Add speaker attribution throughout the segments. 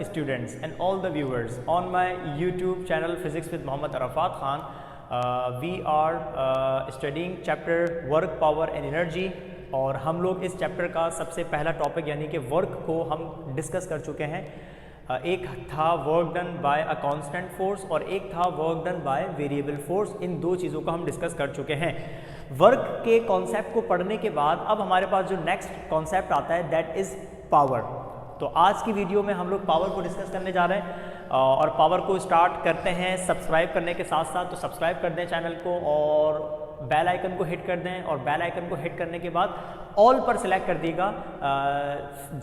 Speaker 1: students and all the viewers on my YouTube channel Physics with Mohammad Arafat Khan. We are studying chapter work, power and energy और हम लोग इस chapter का सबसे पहला topic यानी कि वर्क को हम डिस्कस कर चुके हैं। एक था work done by a constant force और एक था work done by variable force. इन दो चीज़ों को हम डिस्कस कर चुके हैं। वर्क के कॉन्सेप्ट को पढ़ने के बाद अब हमारे पास जो नेक्स्ट कॉन्सेप्ट आता है दैट इज़ पावर। तो आज की वीडियो में हम लोग पावर को डिस्कस करने जा रहे हैं और पावर को स्टार्ट करते हैं सब्सक्राइब करने के साथ साथ। तो सब्सक्राइब कर दें चैनल को और बेल आइकन को हिट कर दें और बेल आइकन को हिट करने के बाद ऑल पर सिलेक्ट कर देगा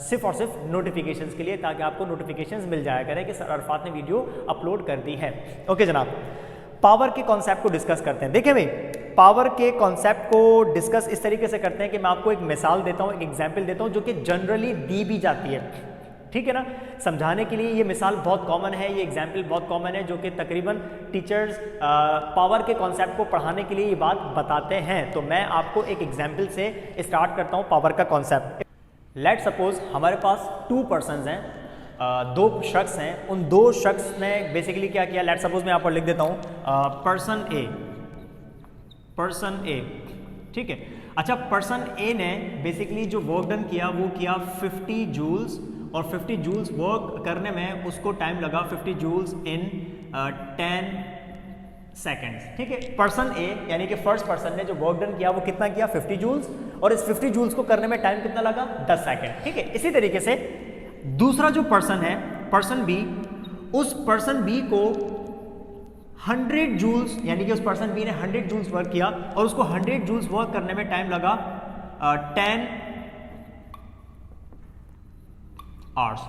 Speaker 1: सिर्फ और सिर्फ नोटिफिकेशंस के लिए, ताकि आपको नोटिफिकेशंस मिल जाया करें कि सर अरफात ने वीडियो अपलोड कर दी है। ओके जनाब, पावर के कॉन्सेप्ट को डिस्कस करते हैं। देखिए भाई, पावर के कॉन्सेप्ट को डिस्कस इस तरीके से करते हैं कि मैं आपको एक मिसाल देता हूँ, एक एग्जाम्पल देता हूँ जो कि जनरली दी भी जाती है, ठीक है ना। समझाने के लिए ये मिसाल बहुत कॉमन है, ये एग्जाम्पल बहुत कॉमन है जो कि तकरीबन टीचर्स पावर के कॉन्सेप्ट को पढ़ाने के लिए ये बात बताते हैं। तो मैं आपको एक एग्जाम्पल से स्टार्ट करता हूँ पावर का कॉन्सेप्ट। लेट सपोज हमारे पास 2 पर्सन्स हैं, 2 शख्स हैं। उन 2 शख्स ने बेसिकली क्या किया, लेट सपोज मैं यहाँ पर लिख देता हूँ पर्सन ए, ठीक है। अच्छा, पर्सन ए ने बेसिकली जो वर्क डन किया वो किया 50 जूल्स और 50 जूल्स वर्क करने में उसको टाइम लगा 50 जूल्स इन 10 सेकेंड्स, ठीक है। पर्सन ए यानी कि फर्स्ट पर्सन ने जो वर्क डन किया वो कितना किया, 50 जूल्स, और इस 50 जूल्स को करने में टाइम कितना लगा, 10 सेकेंड, ठीक है। इसी तरीके से दूसरा जो पर्सन है, पर्सन बी, उस पर्सन बी को 100 जूल्स यानी कि उस पर्सन बी ने 100 जूल्स वर्क किया और उसको 100 जूल्स वर्क करने में टाइम लगा 10 आवर्स,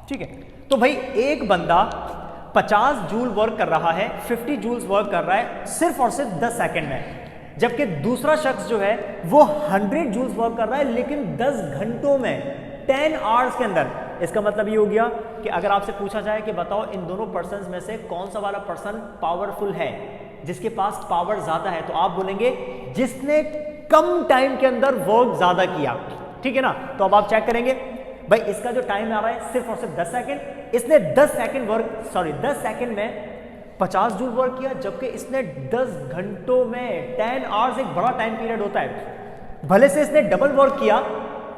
Speaker 1: ठीक है। तो भाई एक बंदा 50 जूल वर्क कर रहा है, 50 जूल्स वर्क कर रहा है सिर्फ और सिर्फ 10 सेकंड में, जबकि दूसरा शख्स जो है वो 100 जूल्स वर्क कर रहा है लेकिन 10 घंटों में, 10 आवर्स के अंदर। इसका मतलब ये हो गया कि अगर आपसे पूछा जाए कि बताओ इन दोनों पर्सन्स में से कौन सा वाला पर्सन पावरफुल है, जिसके पास पावर ज्यादा है, तो आप बोलेंगे जिसने कम टाइम के अंदर वर्क ज्यादा किया, ठीक है ना। तो अब आप चेक करेंगे भाई, इसका जो टाइम आ रहा है सिर्फ और सिर्फ 10 सेकंड, इसने 10 सेकंड में 50 जूल वर्क किया, जबकि इसने 10 घंटों में 10 आवर्स एक बड़ा टाइम पीरियड होता है। भले से इसने डबल वर्क किया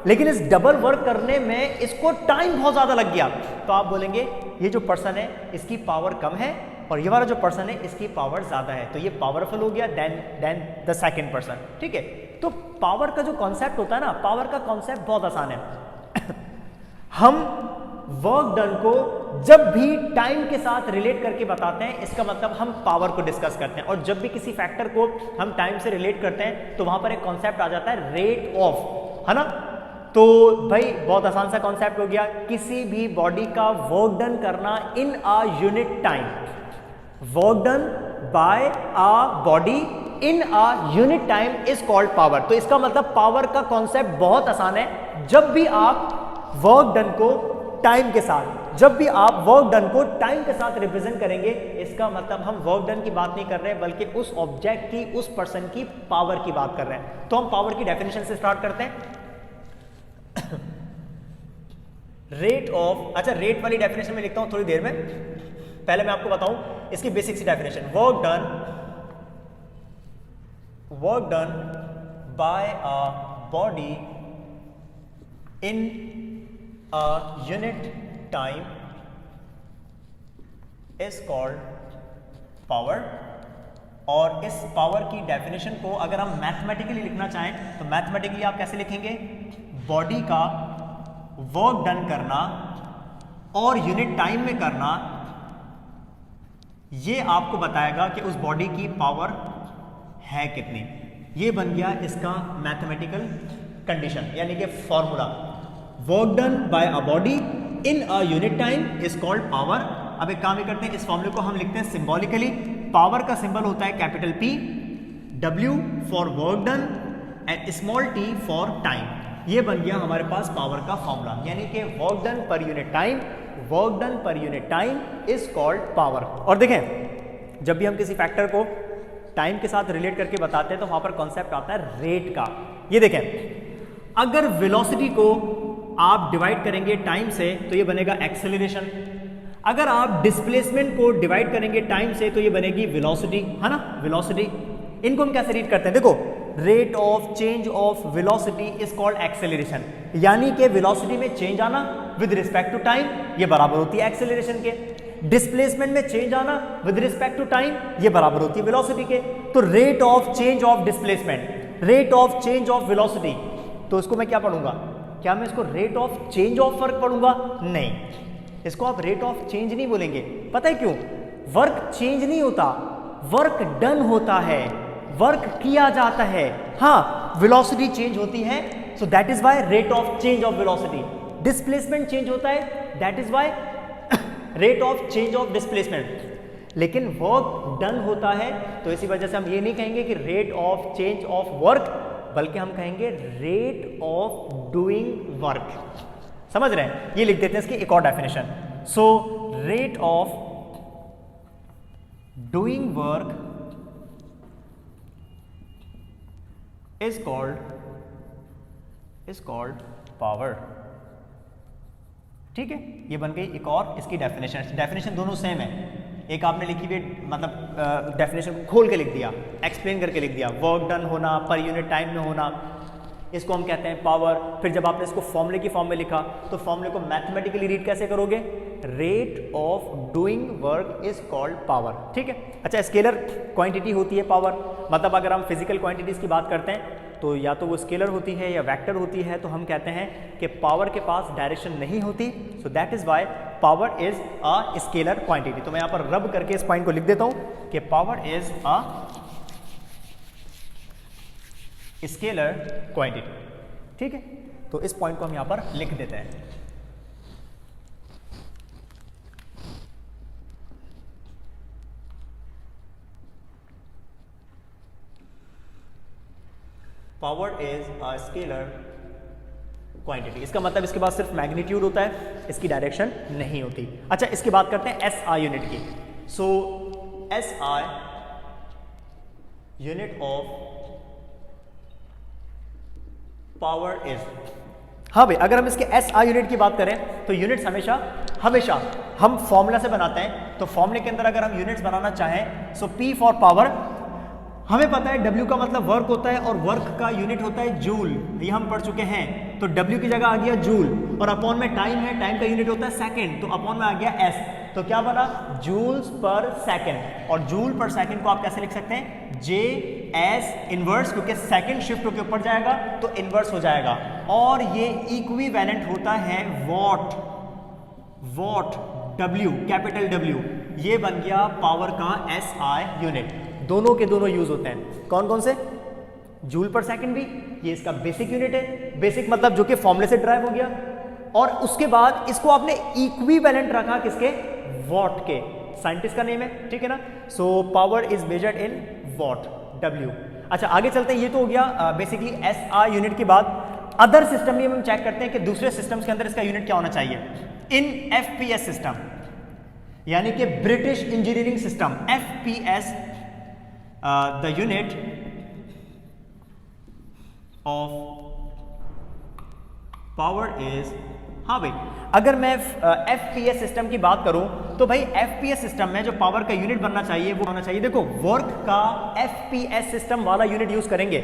Speaker 1: लेकिन इस डबल वर्क करने में इसको टाइम बहुत ज्यादा लग गया। तो आप बोलेंगे ये जो पर्सन है इसकी पावर कम है और ये वाला जो पर्सन है इसकी पावर ज्यादा है, तो ये पावरफुल हो गया देन द सेकंड पर्सन, ठीक है। तो पावर का जो कॉन्सेप्ट होता है ना, पावर का कॉन्सेप्ट बहुत आसान है। हम वर्क डन को जब भी टाइम के साथ रिलेट करके बताते हैं, इसका मतलब हम पावर को डिस्कस करते हैं। और जब भी किसी फैक्टर को हम टाइम से रिलेट करते हैं तो वहां पर एक कॉन्सेप्ट आ जाता है रेट ऑफ, है ना। तो भाई बहुत आसान सा कॉन्सेप्ट हो गया, किसी भी बॉडी का वर्क डन करना in a unit time, work done by a body in a unit time is called power. तो इसका मतलब पावर का कॉन्सेप्ट बहुत आसान है। जब भी आप वर्क डन को टाइम के साथ, जब भी आप वर्क डन को टाइम के साथ रिप्रेजेंट करेंगे, इसका मतलब हम वर्क डन की बात नहीं कर रहे हैं बल्कि उस ऑब्जेक्ट की, उस पर्सन की पावर की बात कर रहे हैं। तो हम पावर की डेफिनेशन से स्टार्ट करते हैं। रेट ऑफ, अच्छा रेट वाली डेफिनेशन में लिखता हूं थोड़ी देर में, पहले मैं आपको बताऊं इसकी बेसिक सी definition. Work done by a body in a unit time is called power। और इस पावर की डेफिनेशन को अगर हम मैथमेटिकली लिखना चाहें तो मैथमेटिकली आप कैसे लिखेंगे, बॉडी का वर्क डन करना और यूनिट टाइम में करना, ये आपको बताएगा कि उस बॉडी की पावर है कितनी। ये बन गया इसका मैथमेटिकल कंडीशन यानी कि formula. Work done by a body in a unit time is called power. अब एक काम ही करते हैं, इस फॉर्मूले को हम लिखते हैं सिंबॉलिकली। पावर का सिंबल होता है capital P, W for work done and small t for time. ये बन गया हमारे पास पावर का फॉर्मूला, यानी कि work done per unit time, work done per unit time is called power. और देखें, जब भी हम किसी फैक्टर को टाइम के साथ रिलेट करके बताते हैं तो वहां पर कॉन्सेप्ट आता है रेट का। ये देखें, अगर वेलोसिटी को आप डिवाइड करेंगे टाइम से तो ये बनेगा एक्सेलरेशन, अगर आप डिस्प्लेसमेंट को डिवाइड करेंगे टाइम से तो ये बनेगी वेलोसिटी, है ना, वेलोसिटी। इनको हम कैसे रीड करते हैं, देखो rate of change of velocity is called acceleration, यानी कि वेलोसिटी में चेंज आना विद रिस्पेक्ट टू टाइम ये बराबर होती है एक्सेलरेशन के, डिस्प्लेसमेंट में चेंज आना विद रिस्पेक्ट टू टाइम ये बराबर होती है वेलोसिटी के। तो rate of change of displacement, rate of change of velocity, तो इसको मैं क्या पढ़ूंगा, क्या मैं इसको rate of change of work पढ़ूंगा, नहीं, इसको आप रेट ऑफ चेंज नहीं बोलेंगे। पता है क्यों, वर्क चेंज नहीं होता, वर्क डन होता है, वर्क किया जाता है। हाँ, वेलोसिटी चेंज होती है, so that is why rate of change of velocity. Displacement change होता है, that is why rate of change of displacement. लेकिन वर्क डन होता है, तो इसी वजह से हम ये नहीं कहेंगे कि rate of change of work, बल्कि हम कहेंगे रेट ऑफ डूइंग वर्क। समझ रहे हैं, ये लिख देते हैं इसकी एक और definition. So rate of doing work is called power। ठीक है, ये बन गई एक और इसकी डेफिनेशन। डेफिनेशन दोनों सेम है, एक आपने लिखी हुई मतलब डेफिनेशन खोल के लिख दिया, एक्सप्लेन करके लिख दिया, वर्क डन होना, पर यूनिट टाइम में होना, इसको हम कहते हैं पावर। फिर जब आपने इसको फॉर्मूले की फॉर्म में लिखा तो फॉर्मूले को मैथमेटिकली रीड कैसे करोगे, rate of doing work is called power. ठीक है, अच्छा, स्केलर क्वांटिटी होती है पावर, मतलब अगर हम फिजिकल क्वांटिटीज की बात करते हैं तो या तो वो स्केलर होती है या वेक्टर होती है, तो हम कहते हैं कि पावर के पास डायरेक्शन नहीं होती, so that is why power is a scalar quantity. तो मैं यहाँ पर रब करके इस पॉइंट को लिख देता हूँ कि power is a scalar quantity. ठीक है, तो इस पॉइंट को हम यहां पर लिख देते हैं। Power is a scalar quantity, इसका मतलब इसके पास सिर्फ मैग्नीट्यूड होता है, इसकी डायरेक्शन नहीं होती। अच्छा, इसकी बात करते हैं एसआई यूनिट की। So SI unit of power is, हाँ भाई, अगर हम इसके एसआई यूनिट की बात करें तो यूनिट्स हमेशा हम फॉर्मूला से बनाते हैं, तो फॉर्मूले के अंदर अगर हम यूनिट्स बनाना चाहें, सो पी फॉर पावर, हमें पता है W का मतलब वर्क होता है और वर्क का यूनिट होता है जूल, ये हम पढ़ चुके हैं। तो W की जगह आ गया जूल, और अपॉन में टाइम है, टाइम का यूनिट होता है सेकंड, तो अपॉन में आ गया S, तो क्या बना, जूल्स पर सेकंड। और जूल पर सेकंड को आप कैसे लिख सकते हैं, JS इनवर्स, क्योंकि सेकंड शिफ्ट होकर ऊपर जाएगा तो इनवर्स हो जाएगा। और ये इक्विवेलेंट होता है वॉट, W, कैपिटल W, ये बन गया पावर का SI यूनिट। दोनों के दोनों यूज होते हैं, कौन कौन से, जूल पर सेकंड भी, ये इसका बेसिक यूनिट है, बेसिक मतलब जो कि फॉर्मूले से ड्राइव हो गया, और उसके बाद इसको आपने इक्विवेलेंट रखा किसके, वॉट के, साइंटिस्ट का नेम है, ठीक है ना। So power is measured in what, W। अच्छा, आगे चलते हैं, ये तो हो गया बेसिकली SI यूनिट की बात। अदर सिस्टम में हम चेक करते हैं कि दूसरे सिस्टम्स के अंदर इसका यूनिट क्या होना चाहिए। इन FPS सिस्टम, यानी कि British engineering system, FPS, the unit of power is, हाँ भाई, अगर मैं FPS सिस्टम की बात करूं तो भाई FPS सिस्टम में जो पावर का यूनिट बनना चाहिए वो होना चाहिए, देखो वर्क का FPS सिस्टम वाला यूनिट यूज करेंगे,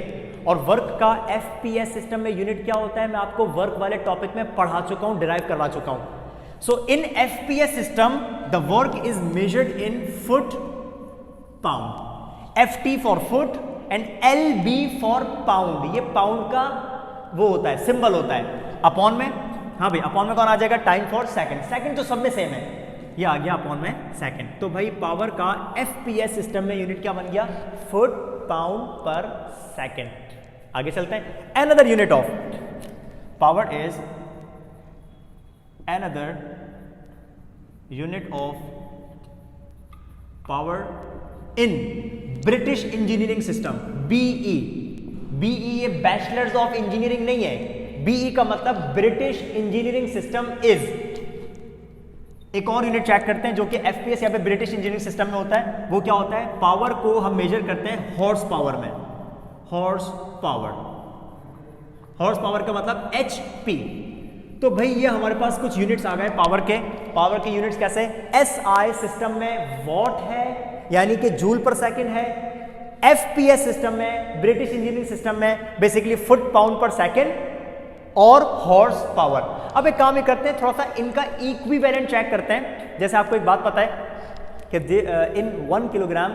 Speaker 1: और वर्क का FPS सिस्टम में यूनिट क्या होता है मैं आपको वर्क वाले टॉपिक में पढ़ा चुका हूं, डिराइव करवा चुका हूं। सो इन FPS system the work is measured in foot pound, FT for foot and LB for pound, ये पाउंड का वो होता है, सिंबल होता है। अपॉन में, हाँ भाई, अपॉन में कौन आ जाएगा, टाइम फॉर सेकंड, सेकंड तो सब में सेम है, ये आ गया अपॉन में सेकंड। तो भाई पावर का FPS सिस्टम में यूनिट क्या बन गया, फुट पाउंड पर सेकंड। आगे चलते हैं, another unit of power is, another unit of power in British engineering system, BE, ये बैचलर्स ऑफ इंजीनियरिंग नहीं है, BE का मतलब ब्रिटिश इंजीनियरिंग सिस्टम इज। एक और यूनिट चेक करते हैं जो कि FPS या पे ब्रिटिश इंजीनियरिंग सिस्टम में होता है, वो क्या होता है, पावर को हम मेजर करते हैं हॉर्स पावर में, हॉर्स पावर का मतलब HP। तो भाई ये हमारे पास कुछ यूनिट्स आ गए पावर के, पावर की यूनिट्स कैसे, एसआई सिस्टम में वॉट है यानी कि जूल पर सेकंड है, एफपीएस सिस्टम में, ब्रिटिश इंजीनियरिंग सिस्टम में basically foot pound per second और हॉर्स पावर। अब एक काम ही करते हैं, थोड़ा सा इनका इक्विवेलेंट चेक करते हैं। जैसे आपको एक बात पता है कि इन 1 किलोग्राम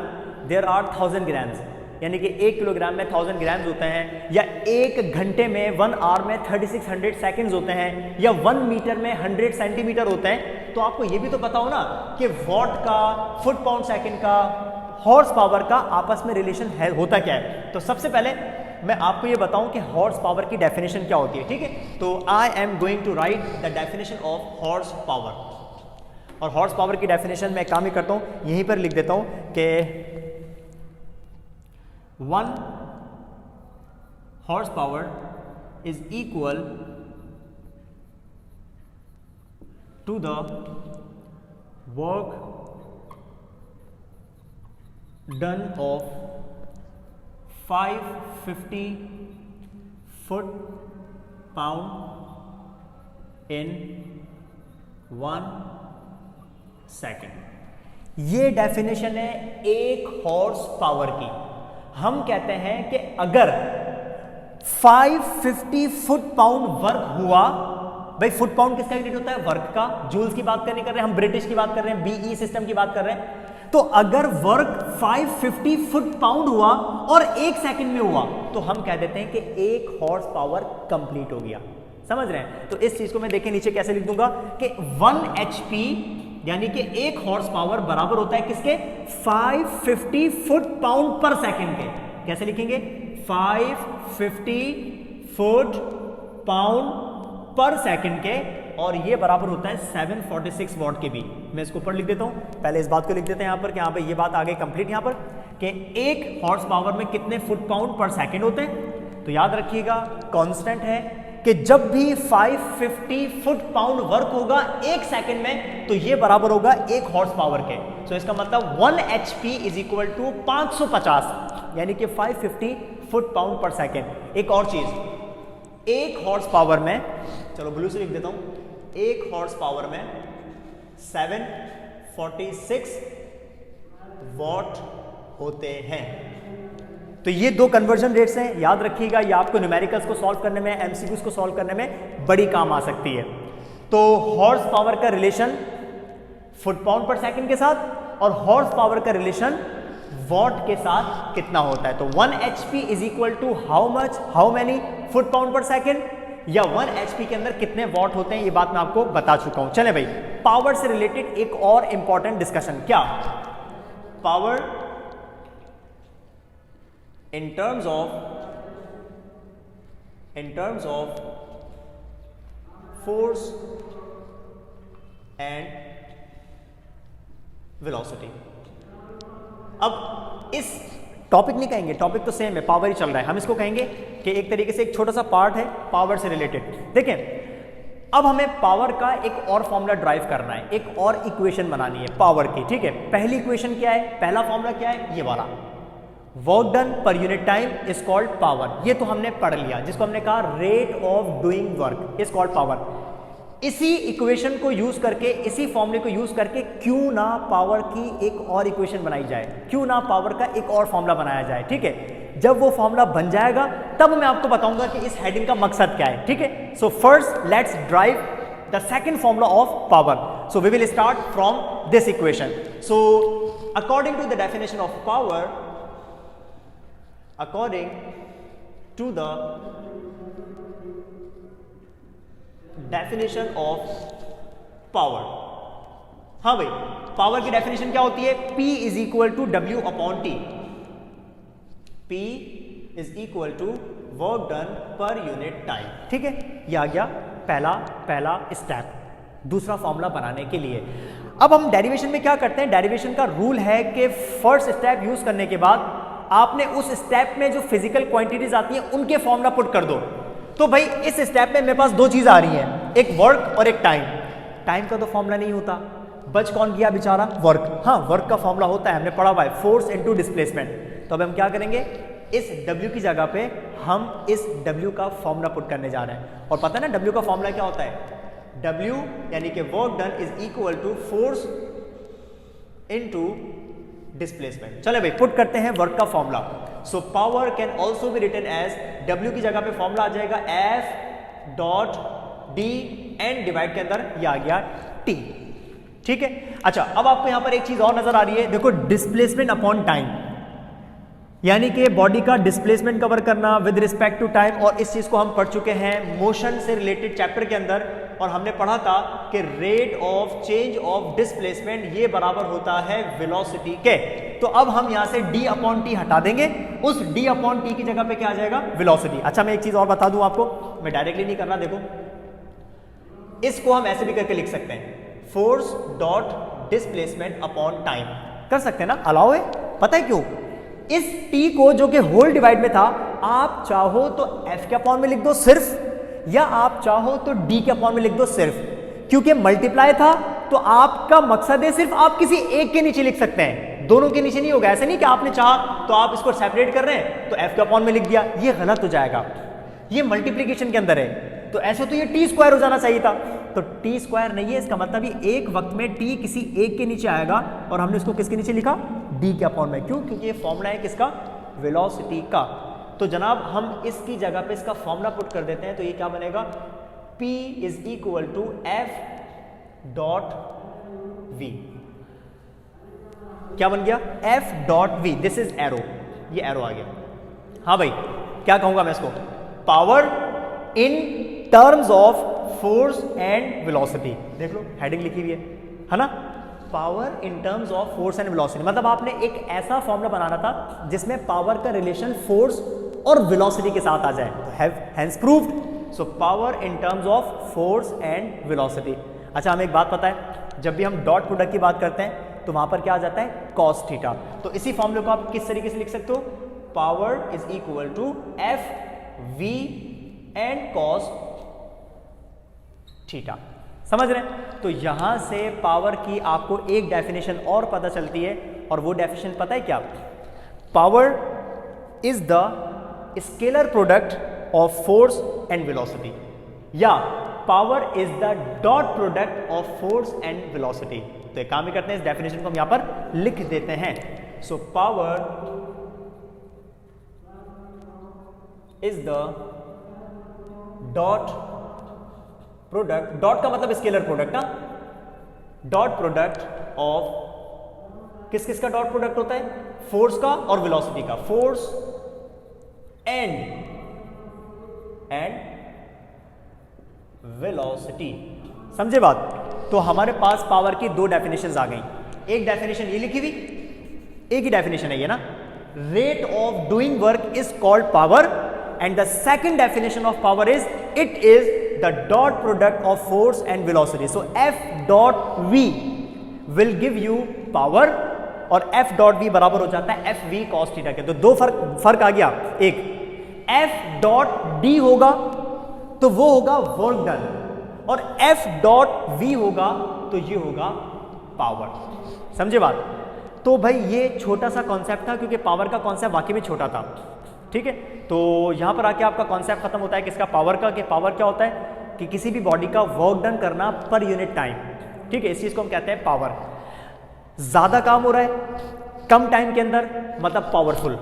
Speaker 1: देयर आर 1000 ग्राम्स, यानी कि 1 किलोग्राम में 1000 ग्राम्स होते हैं, या 1 घंटे में 1 आवर में 3600 सेकंड्स होते हैं, या 1 मीटर में 100 सेंटीमीटर होते हैं। तो आपको ये भी तो पता हो ना कि वॉट का, फुट पाउंड सेकंड का, हॉर्स पावर का आपस में रिलेशन है, होता क्या है। तो सबसे पहले मैं आपको ये बताऊं कि हॉर्स पावर की डेफिनेशन क्या होती है, ठीक है। तो I am going to write the definition of horse power, और हॉर्स पावर की डेफिनेशन मैं काम ही करता हूं, यहीं पर लिख देता हूं कि 1 horse power is equal to the work done of 550 foot pound in 1 second. ये डेफिनेशन है 1 हॉर्स पावर की। हम कहते हैं कि अगर 550 फुट पाउंड वर्क हुआ, भाई फुट पाउंड किसका यूनिट होता है, वर्क का, जूल्स की बात करने कर रहे हैं हम, ब्रिटिश की बात कर रहे हैं, बीई सिस्टम की बात कर रहे हैं। तो अगर वर्क 550 फुट पाउंड हुआ और 1 सेकंड में हुआ तो हम कह देते हैं कि 1 हॉर्स पावर कंप्लीट हो गया। समझ रहे हैं। तो इस चीज को मैं देखें नीचे कैसे लिख दूंगा कि 1 HP यानी कि 1 हॉर्स पावर बराबर होता है किसके, 550 फुट पाउंड पर सेकंड के। कैसे लिखेंगे, 550 फुट पाउंड पर सेकंड के, और ये बराबर होता है 746 वॉट के भी। मैं इसको ऊपर लिख देता हूं, पहले इस बात को लिख देते हैं यहां पर कि यहां पे ये बात आगे कंप्लीट यहां पर कि 1 हॉर्स पावर में कितने फुट पाउंड पर सेकंड होते हैं। तो याद रखिएगा कांस्टेंट है कि जब भी 550 फुट पाउंड वर्क होगा 1 सेकंड में तो ये बराबर होगा 1 हॉर्स पावर के। तो इसका मतलब 1 HP इज इक्वल टू 550 यानी कि 550 फुट पाउंड पर सेकंड। एक और चीज, 1 हॉर्स पावर में, चलो ब्लू से लिख देता हूं, 1 हॉर्स पावर में 746 वॉट होते हैं। तो ये 2 कन्वर्जन रेट्स हैं, याद रखिएगा। ये आपको न्यूमेरिकल्स को सॉल्व करने में, एमसीक्यूज को सॉल्व करने में बड़ी काम आ सकती है। तो हॉर्स पावर का relation foot pound per second के साथ और हॉर्स पावर का रिलेशन वॉट के साथ कितना होता है। तो 1 HP is equal to how much, how many foot pound per second, या 1 HP के अंदर कितने वॉट होते हैं, ये बात मैं आपको बता चुका हूं। चले भाई, पावर से रिलेटेड एक और इंपॉर्टेंट डिस्कशन, क्या power in terms of force and velocity। अब इस टॉपिक नहीं कहेंगे, टॉपिक तो सेम है, पावर ही चल रहा है, हम इसको कहेंगे कि एक तरीके से एक छोटा सा पार्ट है पावर से रिलेटेड। देखें, अब हमें पावर का एक और फॉर्मूला ड्राइव करना है, एक और इक्वेशन बनानी है पावर की, ठीक है। पहली इक्वेशन क्या है, पहला फॉर्मूला क्या है, ये वाला, work done per unit time is called power. ये तो हमने पढ़ लिया, जिसको हमने कहा rate of doing work is called power. इसी इक्वेशन को यूज करके, इसी फॉर्मूले को यूज करके क्यों ना पावर की एक और इक्वेशन बनाई जाए, क्यों ना पावर का एक और फॉर्मूला बनाया जाए, ठीक है। जब वो फॉर्मूला बन जाएगा तब मैं आपको बताऊंगा कि इस हेडिंग का मकसद क्या है, ठीक है। So first let's drive the second formula of power. So we will start from this equation. So according to the definition of power, according to the definition of power, हाँ भाई, पावर की definition क्या होती है, P is equal to W upon T। P is equal to work done per unit time, ठीक है। ये आ गया पहला स्टेप दूसरा फॉर्मूला बनाने के लिए। अब हम डेरिवेशन में क्या करते हैं, डेरिवेशन का रूल है कि फर्स्ट स्टेप यूज करने के बाद आपने उस स्टेप में जो फिजिकल क्वांटिटीज आती हैं उनके फॉर्मूला पुट कर दो। तो भाई इस स्टेप में मेरे पास 2 चीज आ रही हैं, एक वर्क और एक टाइम। टाइम का तो फॉर्मूला नहीं होता, बच कौन गया बेचारा, वर्क। हाँ, वर्क का फॉर्मूला होता है, हमने पढ़ा हुआ है, फोर्स इनटू डिस्प्लेसमेंट। तो अब हम क्या करेंगे, इस W की जगह पे हम इस W का फॉर्मूला पुट करने जा रहे हैं। और पता है ना W का फॉर्मूला क्या होता है, W यानी कि work done is equal to force into displacement. चले भाई पुट करते हैं वर्क का formula. So power can also be written as, W की जगह पे फॉर्मूला आ जाएगा F dot D and divide के अंदर ये आ गया T। ठीक है, अच्छा अब आपको यहां पर एक चीज और नजर आ रही है, देखो डिस्प्लेसमेंट अपॉन टाइम, यानी कि बॉडी का डिस्प्लेसमेंट कवर करना विद रिस्पेक्ट टू टाइम। और इस चीज को हम पढ़ चुके हैं मोशन से रिलेटेड चैप्टर के अंदर, और हमने पढ़ा था कि rate of change of displacement ये बराबर होता है वेलोसिटी के। तो अब हम यहां से d अपॉन टी हटा देंगे, उस d अपॉन टी की जगह पे क्या आ जाएगा, वेलोसिटी। अच्छा मैं एक चीज और बता दूं आपको, मैं डायरेक्टली नहीं करना, देखो इसको हम ऐसे भी करके लिख सकते हैं, force dot displacement upon time, कर सकते हैं ना, अलाउ है। पता है क्यों, इस t को जो कि होल डिवाइड में था, आप चाहो तो f के अपॉन में लिख दो सिर्फ, या आप चाहो तो d के अपॉन में लिख दो सिर्फ, क्योंकि मल्टीप्लाई था तो आपका मकसद है सिर्फ आप किसी एक के नीचे लिख सकते हैं, दोनों के नीचे नहीं होगा। ऐसे नहीं कि आपने चाहा तो आप इसको सेपरेट कर रहे हैं तो f के अपॉन में लिख दिया, ये गलत हो जाएगा, ये मल्टीप्लीकेशन के अंदर है। तो ऐसे तो ये टी स्क्वायर हो जाना चाहिए था, तो टी स्क्वायर नहीं है, इसका मतलब ये एक वक्त में टी किसी एक के नीचे आएगा, और हमने इसको किसके नीचे लिखा, डी के अपॉन में। क्यों, क्योंकि ये फॉर्मूला है किसका, वेलोसिटी का। तो जनाब हम इसकी जगह पे इसका फॉर्मूला पुट कर देते हैं, तो ये क्या बनेगा, P is equal to F dot V। क्या बन गया, F dot V, this is arrow, ये एरो आ गया। हाँ भाई क्या कहूंगा मैं इसको, power in terms of force and velocity. देख लो हेडिंग लिखी हुई है ना, power in terms of force and velocity, मतलब आपने एक ऐसा फॉर्मूला बनाना था जिसमें पावर का रिलेशन फोर्स और वेलोसिटी के साथ आ जाए, तो have hence proved. So power in terms of force and velocity. अच्छा हमें एक बात पता है, जब भी हम डॉट प्रोडक्ट की बात करते हैं तो वहां पर क्या आ जाता है, कॉस थीटा। तो इसी फॉर्मूले को आप किस तरीके से लिख सकते हो, power is equal to F V and cos theta. समझ रहे हैं, तो यहां से पावर की आपको एक डेफिनेशन और पता चलती है, और वो डेफिनेशन पता है क्या, power is the scalar product of force and velocity, या power is the dot product of force and velocity. तो एक काम ही करते हैं, इस डेफिनेशन को हम यहां पर लिख देते हैं। So power is the dot product, dot का मतलब स्केलर प्रोडक्ट ना, डॉट प्रोडक्ट ऑफ किस किस का डॉट प्रोडक्ट होता है, फोर्स का और वेलोसिटी का, फोर्स एंड वेलोसिटी। समझे बात, तो हमारे पास पावर की दो डेफिनेशंस आ गई, एक डेफिनेशन ये लिखी हुई, एक ही डेफिनेशन है ये ना, rate of doing work is called power, and the second definition of power is it is the dot product of force and velocity. So F dot V will give you power, और F dot V बराबर हो जाता है F V cos theta के। तो दो फर्क आ गया, एक F dot D होगा तो वो होगा वर्क डन, और F dot V होगा तो ये होगा पावर। समझे बात, तो भाई ये छोटा सा कॉन्सेप्ट था, क्योंकि पावर का कॉन्सेप्ट वाकई में छोटा था, ठीक है। तो यहां पर आके आपका कॉन्सेप्ट खत्म होता है किसका, पावर का, कि पावर क्या होता है कि किसी भी बॉडी का वर्क डन करना पर यूनिट टाइम, ठीक है, इस चीज को हम कहते हैं पावर। ज्यादा काम हो रहा है कम टाइम के अंदर, मतलब पावरफुल,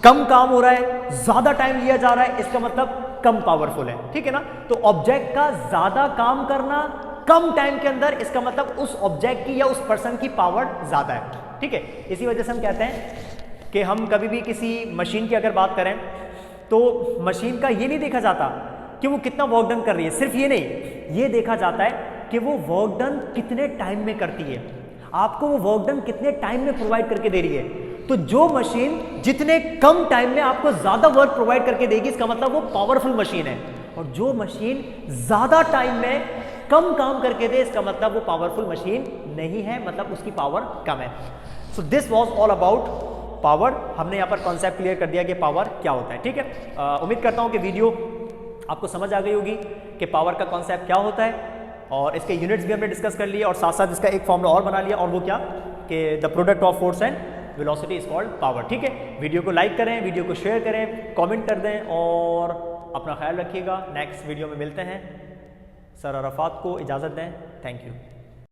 Speaker 1: कम काम हो रहा है ज्यादा टाइम लिया जा रहा है, इसका मतलब कम पावरफुल है, ठीक है ना। तो ऑब्जेक्ट का ज्यादा काम करना कम टाइम के अंदर, इसका मतलब उस ऑब्जेक्ट की या उस पर्सन की पावर ज्यादा है, ठीक है। इसी वजह से हम कहते हैं कि हम कभी भी किसी मशीन की अगर बात करें तो मशीन का ये नहीं देखा जाता कि वो कितना वर्क डन कर रही है, सिर्फ ये नहीं, ये देखा जाता है कि वो वर्क डन कितने टाइम में करती है, आपको वो वर्क डन कितने टाइम में प्रोवाइड करके दे रही है। तो जो मशीन जितने कम टाइम में आपको ज्यादा वर्क प्रोवाइड करके देगी, इसका मतलब वो पावरफुल मशीन है, और जो मशीन ज्यादा टाइम में कम काम करके दे, इसका मतलब वो पावरफुल मशीन नहीं है, मतलब उसकी पावर कम है। So this was all about power. हमने यहाँ पर कॉन्सेप्ट क्लियर कर दिया कि पावर क्या होता है, ठीक है। उम्मीद करता हूँ कि वीडियो आपको समझ आ गई होगी कि पावर का कॉन्सेप्ट क्या होता है, और इसके यूनिट्स भी हमने डिस्कस कर लिए, और साथ साथ इसका एक फॉर्मूला और बना लिया, और वो क्या, कि the product of force and velocity is called power, ठीक है। वीडियो को लाइक करें, वीडियो को शेयर करें, कमेंट कर दें, और अपना ख्याल रखिएगा। नेक्स्ट वीडियो में मिलते हैं। सर अरफात को इजाज़त दें। Thank you.